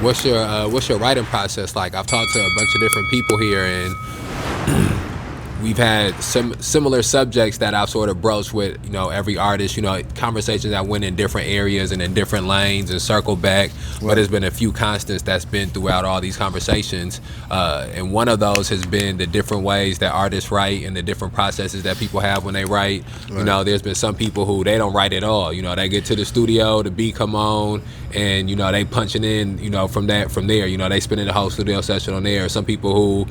what's your writing process like? I've talked to a bunch of different people here, and we've had some similar subjects that I've sort of broached with, every artist, conversations that went in different areas and in different lanes and circle back. Right. But there's been a few constants that's been throughout all these conversations. And one of those has been the different ways that artists write and the different processes that people have when they write. Right. There's been some people who they don't write at all. They get to the studio, the beat come on, and they punching in, from there. They spending the whole studio session on there. Some people who,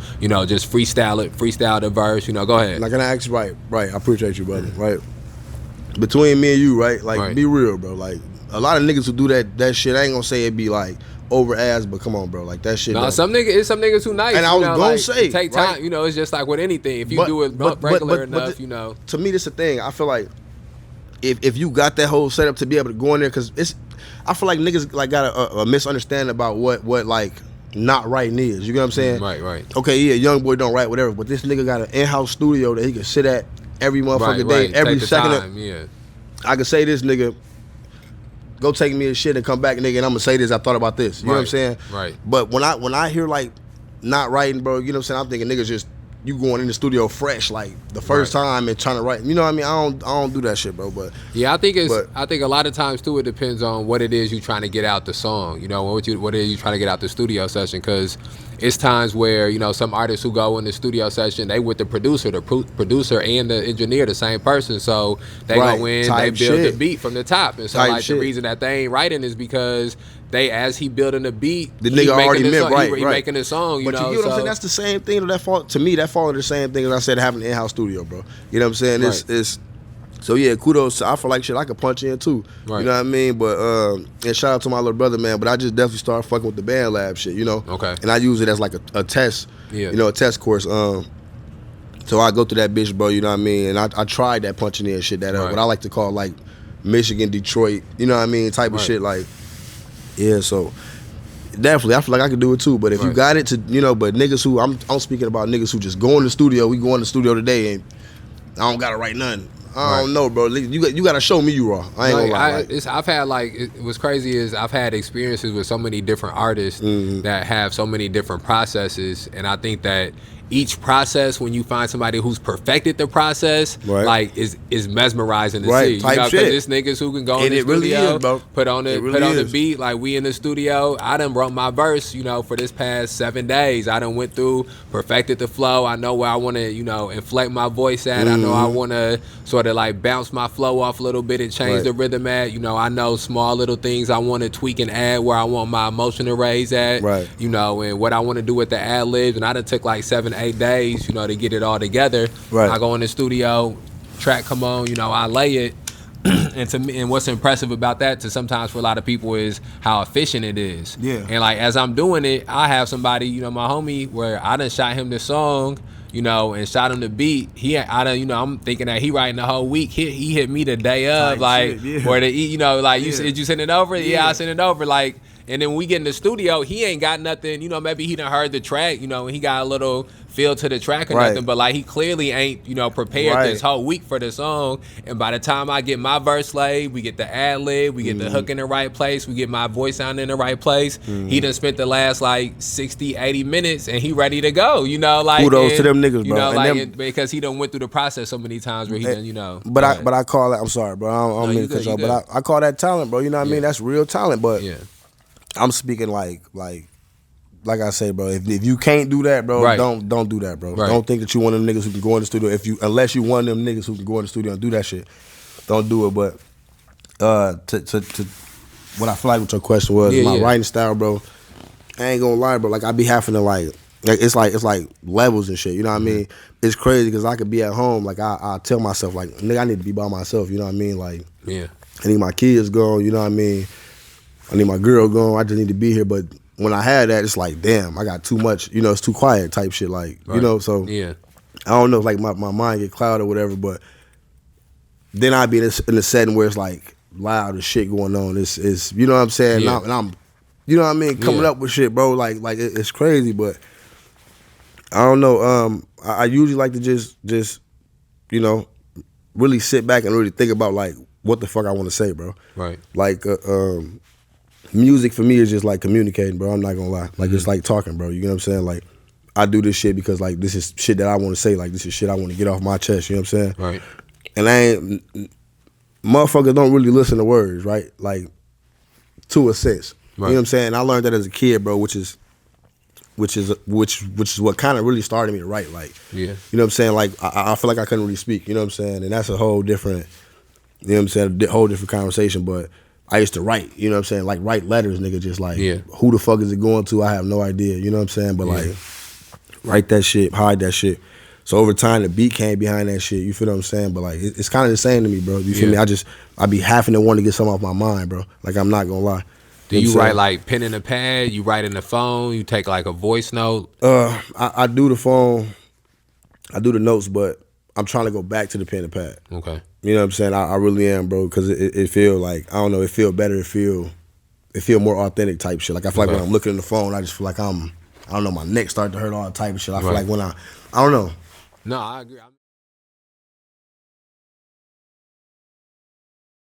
just freestyle the verse. Go ahead. Like, can I ask you, right, I appreciate you, brother, right? Between me and you, right, like, right. Be real, bro. Like, a lot of niggas who do that shit, I ain't gonna say it be, like, over ass, but come on, bro, like, that shit. No, some niggas who nice. And I was gonna say, take time, right? It's just like with anything. If you do it regular enough, To me, this is the thing. I feel like if you got that whole setup to be able to go in there, because I feel like niggas, like, got a misunderstanding about what like, not writing is. You get what I'm saying? Right. Okay, yeah, young boy don't write, whatever, but this nigga got an in-house studio that he can sit at every motherfucking day, every second. Yeah. I can say this, nigga, go take me a shit and come back, nigga, and I'm gonna say this, I thought about this. You know what I'm saying? Right. But when I hear, like, not writing, bro, you know what I'm saying? I'm thinking niggas just, you going in the studio fresh, like, the first time and trying to write. You know what I mean? I don't do that shit, bro. But yeah, I think a lot of times too, it depends on what it is you trying to get out the song. What it is you trying to get out the studio session, because it's times where some artists who go in the studio session, they with the producer and the engineer the same person, so they go in, they build the beat from the top, and so the reason that they ain't writing is because as he building the beat, the nigga already meant he making the song. But you get what I'm saying? That's the same thing. That fall under the same thing as I said, having an in-house studio, bro. You know what I'm saying? Right. It's so yeah, kudos. I feel like shit, I could punch in too. Right. You know what I mean? But and shout out to my little brother, man. But I just definitely started fucking with the band lab shit, Okay. And I use it as like a test, a test course. So I go through that bitch, bro. You know what I mean? And I tried that punching in shit, what I like to call like Michigan, Detroit. You know what I mean? Type of shit, like. Yeah, so definitely, I feel like I could do it too. But if you got it to, but niggas who I'm speaking about niggas who just go in the studio. We go in the studio today and I don't gotta write nothing. I don't know, bro. You gotta show me you raw. I ain't gonna lie. I've had what's crazy is I've had experiences with so many different artists that have so many different processes, and I think that each process, when you find somebody who's perfected the process, like is mesmerizing to see. Because there's niggas who can go in the studio, really put on the beat. Like, we in the studio, I done wrote my verse, for this past 7 days. I done went through, perfected the flow. I know where I want to, inflect my voice at. I know I want to sort of like bounce my flow off a little bit and change the rhythm at. I know small little things I want to tweak and add where I want my emotion to raise at. And what I want to do with the ad libs. And I done took like 7-8 days, to get it all together. I go in the studio, track come on, I lay it. And to me, and what's impressive about that to sometimes for a lot of people is how efficient it is. Yeah. And like, as I'm doing it, I have somebody, my homie, where I done shot him the song, and shot him the beat. I'm thinking that he writing the whole week. He hit me the day of, like, or did you send it over? Yeah, I sent it over, like. And then when we get in the studio, he ain't got nothing, maybe he done heard the track, and he got a little feel to the track or nothing, but like, he clearly ain't, prepared this whole week for the song. And by the time I get my verse laid, we get the ad lib, we get the hook in the right place, we get my voice sound in the right place. He done spent the last like 60, 80 minutes and he ready to go, like. Kudos to them niggas, bro. Because he done went through the process so many times where he done, But I call that, I'm sorry, bro, I don't mean to cut you off, but I call that talent, bro. You know what I mean? That's real talent, but I'm speaking like I say, bro. If you can't do that, bro, don't do that, bro. Don't think that you one of them niggas who can go in the studio. Unless you one of them niggas who can go in the studio and do that shit, don't do it. But to what I feel like what your question was, my writing style, bro. I ain't gonna lie, bro. Like, I be having to like it's like levels and shit. You know what I mean? It's crazy because I could be at home, like I tell myself, like, nigga, I need to be by myself. You know what I mean? Like, I need my kids gone. You know what I mean? I need my girl going. I just need to be here. But when I had that, it's like, damn, I got too much. It's too quiet type shit. Like, so I don't know, like my mind get clouded or whatever. But then I'd be in a setting where it's like loud as shit going on. It's you know what I'm saying? And I'm you know what I mean, coming up with shit, bro. Like it's crazy. But I don't know. I usually like to just really sit back and really think about like what the fuck I want to say, bro. Right. Like music for me is just like communicating, bro. I'm not gonna lie. Like it's like talking, bro. You know what I'm saying? Like I do this shit because like this is shit that I want to say. Like this is shit I want to get off my chest. You know what I'm saying? Right. And I ain't motherfuckers don't really listen to words, right? Like to a sense. Right. You know what I'm saying? I learned that as a kid, bro, which is what kind of really started me to write. Like, yeah. You know what I'm saying? Like I feel like I couldn't really speak. You know what I'm saying? And that's a whole different. You know what I'm saying? A whole different conversation, but. I used to write, you know what I'm saying? Like write letters, nigga, just like who the fuck is it going to? I have no idea, you know what I'm saying? But like write that shit, hide that shit. So over time the beat came behind that shit, you feel what I'm saying? But like it's kind of the same to me, bro. You feel me? I be having to want to get something off my mind, bro. Like I'm not gonna lie. Do you write like pen and a pad? You write in the phone? You take like a voice note? I do the phone, I do the notes, but I'm trying to go back to the pen and pad. Okay. You know what I'm saying? I really am, bro, because it feel like, I don't know, it feel better, it feel more authentic type shit. Like I feel like when I'm looking at the phone, I just feel like I don't know, my neck start to hurt all type of shit. I feel like when I don't know. No, I agree.